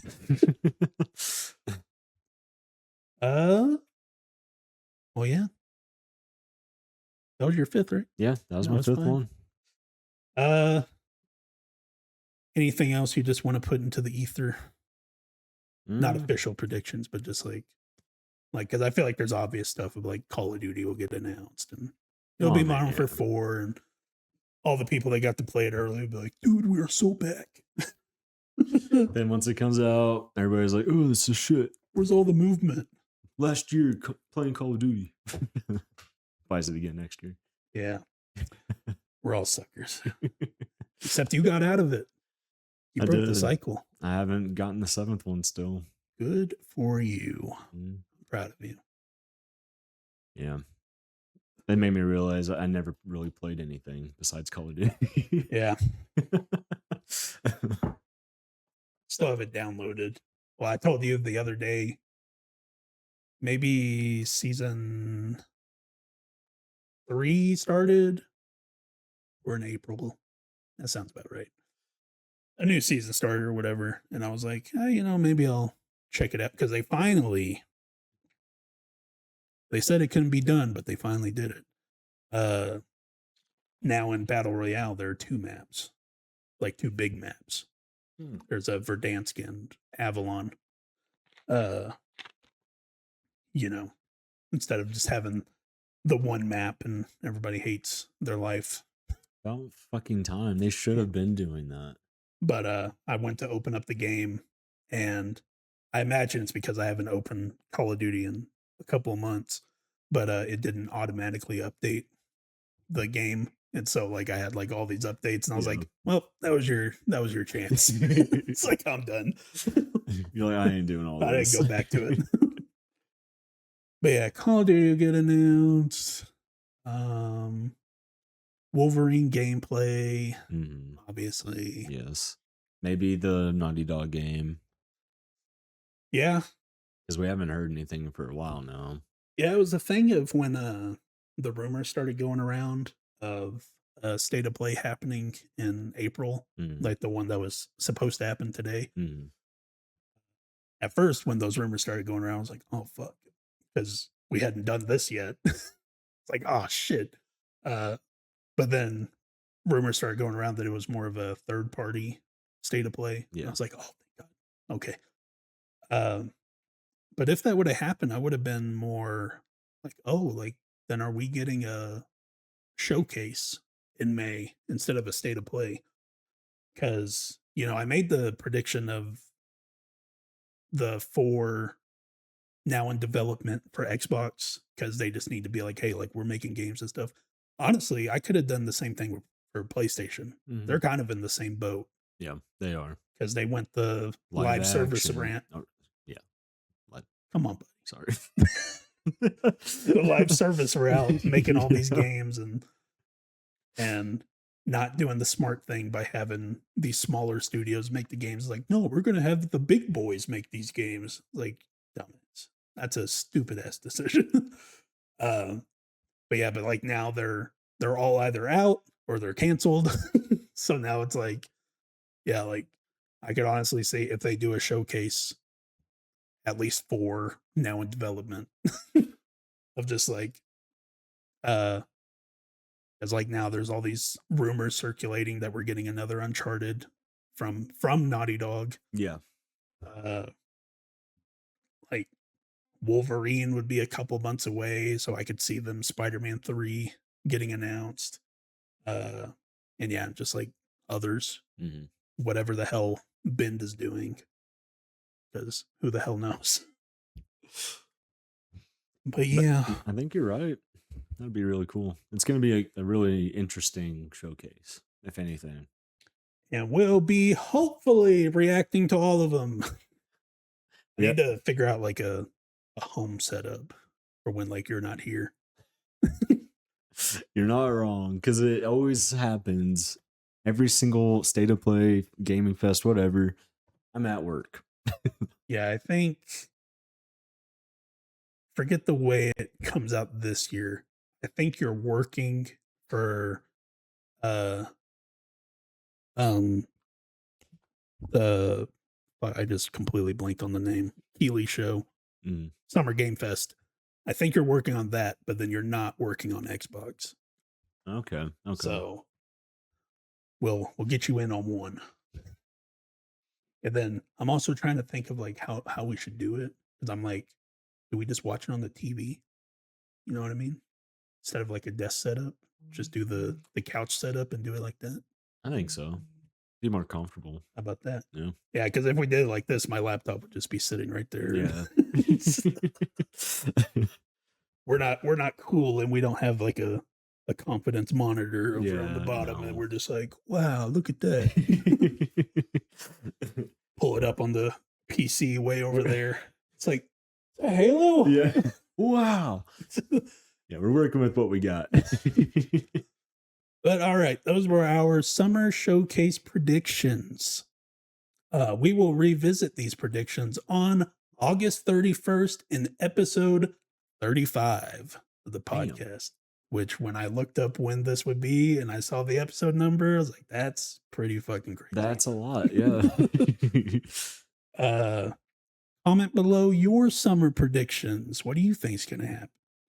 Well, yeah. That was your 5th, right? Yeah, that was my 5th one. Anything else you just want to put into the ether? Not official predictions, but just like, because I feel like there's obvious stuff of like Call of Duty will get announced and it'll be Modern Warfare 4, and all the people that got to play it early will be like, dude, we are so back. Then once it comes out, everybody's like, oh, this is shit. Where's all the movement? Last year, playing Call of Duty. Buys it again next year. Yeah. We're all suckers. Except you got out of it. You broke the cycle. I haven't gotten the 7th one still. Good for you. I'm proud of you. Yeah. It made me realize I never really played anything besides Call of Duty. Yeah. Still have it downloaded. Well, I told you the other day, maybe season 3 started. We're in April. That sounds about right. A new season started or whatever. And I was like, maybe I'll check it out. Because they said it couldn't be done, but they finally did it. Now in Battle Royale, there are 2 maps. Like 2 big maps. There's a Verdansk and Avalon. You know, instead of just having the one map and everybody hates their life. About fucking time. They should have been doing that. But I went to open up the game, and I imagine it's because I haven't opened Call of Duty in a couple of months, but it didn't automatically update the game. And so like I had like all these updates and I was Yeah. like, well, that was your chance. It's like I'm done. You're like, I ain't doing all I this. didn't go back to it. But yeah, Call of Duty will get announced. Wolverine gameplay, obviously. Yes. Maybe the Naughty Dog game. Yeah. Because we haven't heard anything for a while now. Yeah, it was a thing of when the rumors started going around of State of Play happening in April, like the one that was supposed to happen today. At first, when those rumors started going around, I was like, oh, fuck. Because we hadn't done this yet. It's like, oh, shit. But then rumors started going around that it was more of a third-party State of Play. Yeah. I was like, oh, thank God. Okay. But if that would have happened, I would have been more like, oh, like, then are we getting a showcase in May instead of a State of Play? Because, I made the prediction of the 4 now in development for Xbox because they just need to be like, hey, like, we're making games and stuff. Honestly, I could have done the same thing for PlayStation. They're kind of in the same boat. Yeah, they are. Because they went the live service rant. Yeah. Come on, buddy. Sorry. The live service route, making all these games and not doing the smart thing by having these smaller studios make the games. Like, no, we're going to have the big boys make these games. Like, dumbass. That's a stupid ass decision. But like now they're all either out or they're canceled. So now it's like, yeah, like I could honestly say if they do a showcase, at least 4 now in development of just like, as like now there's all these rumors circulating that we're getting another Uncharted from Naughty Dog. Yeah. Like Wolverine would be a couple months away, so I could see them Spider-Man 3 getting announced. And yeah, just like others, whatever the hell Bend is doing, because who the hell knows? But yeah, I think you're right. That'd be really cool. It's going to be a really interesting showcase, if anything. And we'll be hopefully reacting to all of them. I need to figure out like a home setup for when like you're not here. You're not wrong, because it always happens. Every single State of Play, Gaming Fest, whatever, I'm at work. Yeah, I think, forget the way it comes out this year. I think you're working for I just completely blanked on the name. Keeley show. Summer Game Fest. I think you're working on that, but then you're not working on Xbox. Okay. So we'll get you in on one. And then I'm also trying to think of like how we should do it. Because I'm like, do we just watch it on the TV? You know what I mean? Instead of like a desk setup, just do the couch setup and do it like that. I think so. Be more comfortable. How about that? Yeah. Yeah, because if we did it like this, my laptop would just be sitting right there. Yeah. We're not cool, and we don't have like a confidence monitor over on the bottom, and we're just like, wow, look at that. Pull it up on the PC way over there. It's like, a Halo? Yeah. Wow. Yeah, we're working with what we got. But all right, those were our summer showcase predictions. We will revisit these predictions on August 31st in episode 35 of the podcast. Which when I looked up when this would be and I saw the episode number, I was like, that's pretty fucking crazy. That's a lot, yeah. Comment below your summer predictions. What do you think is going to happen?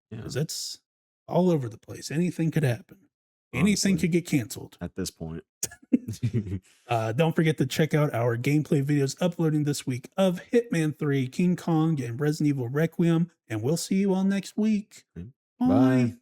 Because it's all over the place. Anything could happen. Anything could get canceled. At this point. Don't forget to check out our gameplay videos uploading this week of Hitman 3, King Kong, and Resident Evil Requiem. And we'll see you all next week. Bye. Bye.